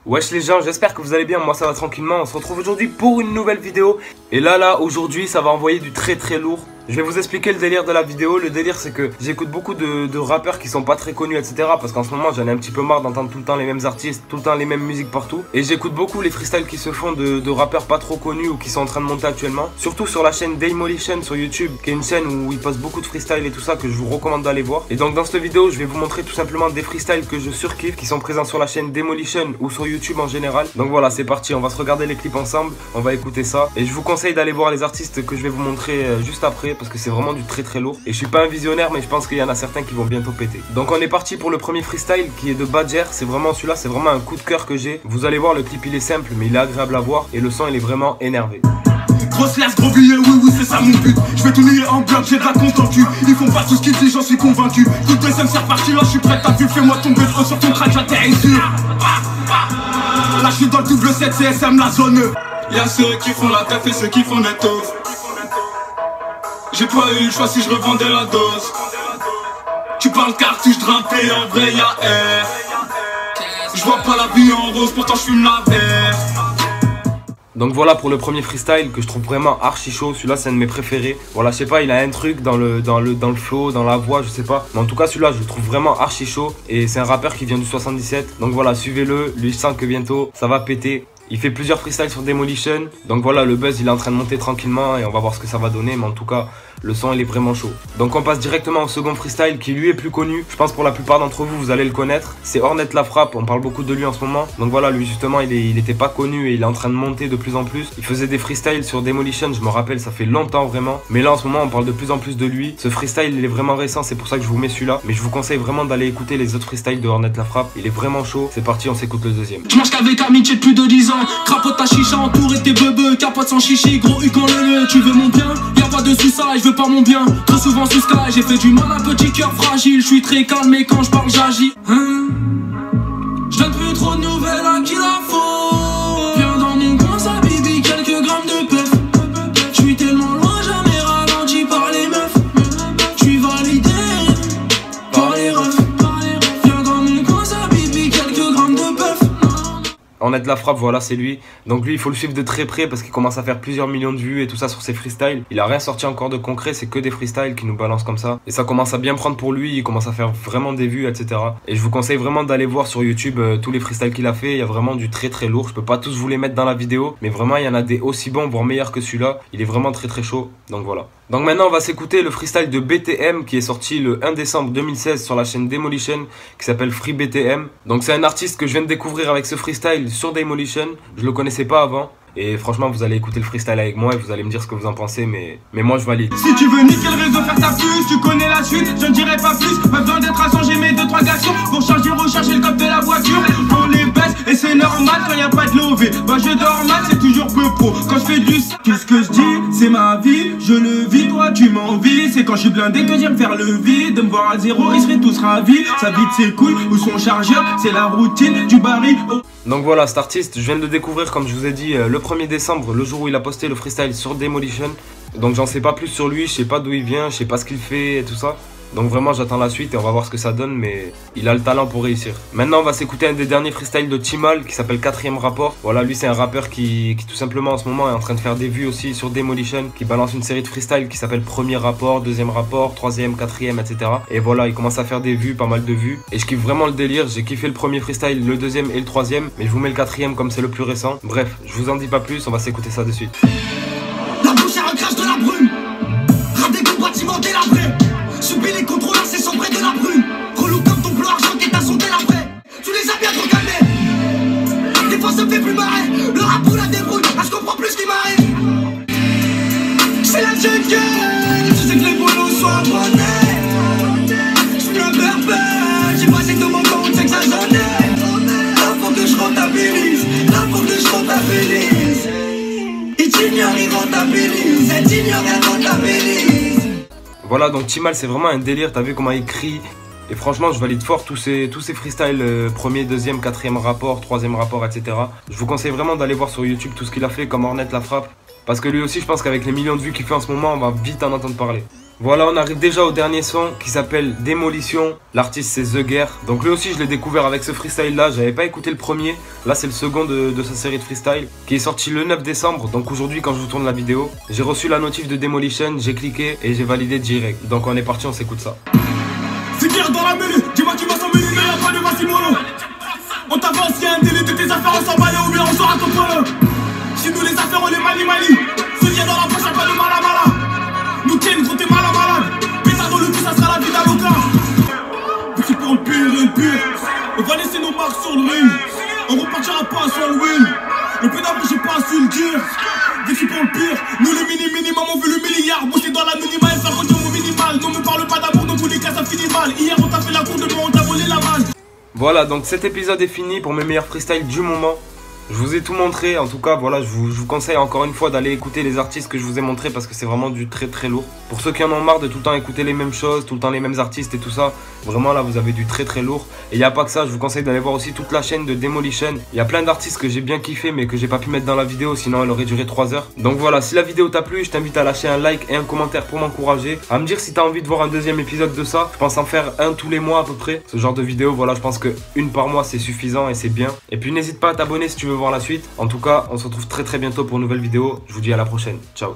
Wesh les gens, j'espère que vous allez bien, moi ça va tranquillement. On se retrouve aujourd'hui pour une nouvelle vidéo. Et là, aujourd'hui, ça va envoyer du très lourd. Je vais vous expliquer le délire de la vidéo. Le délire, c'est que j'écoute beaucoup de rappeurs qui sont pas très connus, etc. Parce qu'en ce moment, j'en ai un petit peu marre d'entendre tout le temps les mêmes artistes, tout le temps les mêmes musiques partout. Et j'écoute beaucoup les freestyles qui se font de rappeurs pas trop connus ou qui sont en train de monter actuellement. Surtout sur la chaîne Demolition sur YouTube, qui est une chaîne où ils postent beaucoup de freestyles et tout ça, que je vous recommande d'aller voir. Et donc dans cette vidéo, je vais vous montrer tout simplement des freestyles que je surkiffe, qui sont présents sur la chaîne Demolition ou sur YouTube en général. Donc voilà, c'est parti, on va se regarder les clips ensemble, on va écouter ça. Et je vous conseille d'aller voir les artistes que je vais vous montrer juste après, parce que c'est vraiment du très lourd. Et je suis pas un visionnaire, mais je pense qu'il y en a certains qui vont bientôt péter. Donc on est parti pour le premier freestyle qui est de Badger. C'est vraiment celui-là, c'est vraiment un coup de cœur que j'ai. Vous allez voir, le clip il est simple, mais il est agréable à voir. Et le son il est vraiment énervé. Grosse lasse, gros billet, oui, c'est ça mon but. Je vais tout nier en bloc, j'ai de la compte en cul. Ils font pas tout ce qu'ils disent, j'en suis convaincu. Tout deuxième, c'est reparti, là, je suis prêt, t'as vu, fais-moi tomber de haut sur ton crâne, j'atterris sûr. Là, je suis dans le double 7 CSM, la zone. Y'a ceux qui font la teuf et ceux qui font des taufs. J'ai pas eu le choix si je revendais la dose. Tu parles cartouche drapée, en vrai y'a R. Je vois pas la vie en rose, pourtant je fume la verre. Donc voilà pour le premier freestyle que je trouve vraiment archi chaud. Celui-là c'est un de mes préférés. Voilà, je sais pas, il a un truc dans le flow, dans la voix, je sais pas. Mais en tout cas celui-là je le trouve vraiment archi chaud. Et c'est un rappeur qui vient du 77. Donc voilà, suivez-le. Lui je sens que bientôt ça va péter. Il fait plusieurs freestyles sur Demolition. Donc voilà, le buzz il est en train de monter tranquillement. Et on va voir ce que ça va donner. Mais en tout cas, le son il est vraiment chaud. Donc on passe directement au second freestyle qui lui est plus connu. Je pense pour la plupart d'entre vous, vous allez le connaître. C'est Ornette La Frappe, on parle beaucoup de lui en ce moment. Donc voilà, lui justement il était pas connu et il est en train de monter de plus en plus. Il faisait des freestyles sur Demolition, je me rappelle, ça fait longtemps vraiment. Mais là en ce moment on parle de plus en plus de lui. Ce freestyle il est vraiment récent, c'est pour ça que je vous mets celui-là. Mais je vous conseille vraiment d'aller écouter les autres freestyles de Ornette La Frappe. Il est vraiment chaud. C'est parti, on s'écoute le deuxième. Je mange qu'avec amitié de plus de 10 ans. Crapote ta chicha, entouré tes bebeux. Capote sans chichi, gros U quand le tu veux mon bien. Y'a pas de sous ça, je veux pas mon bien. Trop souvent sous sky, j'ai fait du mal à petit cœur fragile. Je suis très calme et quand je parle j'agis. Je donne plus trop de nouvelles à qui la faut. Viens dans mon coin, ça bibi, quelques grammes de peuf. Je suis tellement loin, jamais ralenti par les meufs. Je suis validé par les refs. Viens dans mon coin, ça bibi, quelques grammes de peuf. Ornette La Frappe, voilà, c'est lui. Donc lui, il faut le suivre de très près parce qu'il commence à faire plusieurs millions de vues et tout ça sur ses freestyles. Il a rien sorti encore de concret, c'est que des freestyles qui nous balancent comme ça. Et ça commence à bien prendre pour lui, il commence à faire vraiment des vues, etc. Et je vous conseille vraiment d'aller voir sur YouTube tous les freestyles qu'il a fait. Il y a vraiment du très lourd. Je peux pas tous vous les mettre dans la vidéo, mais vraiment, il y en a des aussi bons, voire meilleurs que celui-là. Il est vraiment très chaud. Donc voilà. Donc maintenant, on va s'écouter le freestyle de BTM qui est sorti le 1 décembre 2016 sur la chaîne Demolition qui s'appelle Free BTM. Donc c'est un artiste que je viens de découvrir avec ce freestyle sur Demolition. Je le connaissais pas avant. Et franchement, vous allez écouter le freestyle avec moi et vous allez me dire ce que vous en pensez, mais moi je valide. Si tu veux niquer le réseau, faire ta puce, tu connais la suite, je ne dirai pas plus. Pas besoin d'être à son, j'ai mes 2-3 actions pour charger, recharger le code de la voiture. On les baisse et c'est normal quand y a pas de lové. Bah je dors mal, c'est toujours peu pro. Quand je fais du tout ce que je dis, c'est ma vie, je le vis, toi tu m'envies. C'est quand je suis blindé que j'aime faire le vide. De me voir à zéro, ils seraient tous ravis. Ça vide ses couilles ou son chargeur, c'est la routine du baril. Donc voilà, cet artiste, je viens de le découvrir comme je vous ai dit le 1er décembre, le jour où il a posté le freestyle sur Demolition. Donc j'en sais pas plus sur lui, je sais pas d'où il vient, je sais pas ce qu'il fait et tout ça. Donc vraiment j'attends la suite et on va voir ce que ça donne, mais il a le talent pour réussir. Maintenant on va s'écouter un des derniers freestyles de Timal qui s'appelle 4ème rapport. Voilà, lui c'est un rappeur qui tout simplement en ce moment est en train de faire des vues aussi sur Demolition, qui balance une série de freestyles qui s'appelle 1er rapport, 2ème rapport, 3ème, 4ème, etc. Et voilà, il commence à faire des vues, pas mal de vues. Et je kiffe vraiment le délire, j'ai kiffé le premier freestyle, le 2ème et le 3ème, mais je vous mets le 4ème comme c'est le plus récent. Bref, je vous en dis pas plus, on va s'écouter ça de suite. La bouche a un crash de la brume. Rate des compartiments délabrés. Subis les contrôleurs, c'est sombré de la brume. Relou comme ton bleu argent qui est assombé la vraie. Tu les as bien trop calmés. Des fois ça me fait plus marrer. Le rap ou la débrouille, ah je comprends plus ce qui m'arrive. C'est la jeune gueule. Tu sais que les bolos sont abonnés. J'suis un berbère. J'ai passé tout mon temps, tu sais que ça j'en ai. Là faut que je rentabilise. Là faut que je rentabilise. Ils t'ignorent, ils rentabilisent. Et t'ignorent, ils rentabilisent. Voilà, donc Timal c'est vraiment un délire, t'as vu comment il crie. Et franchement je valide fort tous ces freestyles, 1er, 2ème, 4ème rapport, 3ème rapport, etc. Je vous conseille vraiment d'aller voir sur YouTube tout ce qu'il a fait comme Ornette La Frappe. Parce que lui aussi je pense qu'avec les millions de vues qu'il fait en ce moment, on va vite en entendre parler. Voilà, on arrive déjà au dernier son qui s'appelle Démolition. L'artiste c'est The Guerre. Donc lui aussi je l'ai découvert avec ce freestyle là. J'avais pas écouté le premier. Là c'est le second de sa série de freestyle qui est sorti le 9 décembre. Donc aujourd'hui quand je vous tourne la vidéo, j'ai reçu la notif de Demolition, j'ai cliqué et j'ai validé direct. Donc on est parti, on s'écoute ça. C'est guerre dans la mêlée, dis-moi qui va s'emmêler, mais y'a pas de Massimolo. On t'avance, y'a un délai de tes affaires, on s'en bat ou bien on sort à ton polo. Chez nous les affaires on est mali. Ce lien dans la poche, y'a pas de mala. Nous tiens, gros t'es malade. Pétard dans le cul, ça sera la vie d'avocat. Petit pour le pire. On va laisser nos marques sur le ring. On repartira pas sur le win. Le peu d'amour, j'ai pas su le dire. Petit pour le pire. Nous le minimum, on veut le milliard. Bosser dans l'anonymat et faire retour au minimal. Non me parle pas d'amour, dans tous les cas ça finit mal. Hier on t'a fait la cour, demain on t'a volé la malle. Voilà, donc cet épisode est fini pour mes meilleurs freestyles du moment. Je vous ai tout montré, en tout cas voilà, je vous conseille encore une fois d'aller écouter les artistes que je vous ai montrés parce que c'est vraiment du très lourd. Pour ceux qui en ont marre de tout le temps écouter les mêmes choses, tout le temps les mêmes artistes et tout ça, vraiment là vous avez du très lourd. Et il n'y a pas que ça, je vous conseille d'aller voir aussi toute la chaîne de Demolition. Il y a plein d'artistes que j'ai bien kiffé mais que j'ai pas pu mettre dans la vidéo sinon elle aurait duré 3 heures. Donc voilà, si la vidéo t'a plu, je t'invite à lâcher un like et un commentaire pour m'encourager. À me dire si t'as envie de voir un deuxième épisode de ça. Je pense en faire un tous les mois à peu près. Ce genre de vidéo, voilà, je pense que une par mois c'est suffisant et c'est bien. Et puis n'hésite pas à t'abonner si tu veux voir la suite. En tout cas, on se retrouve très bientôt pour une nouvelle vidéo. Je vous dis à la prochaine. Ciao.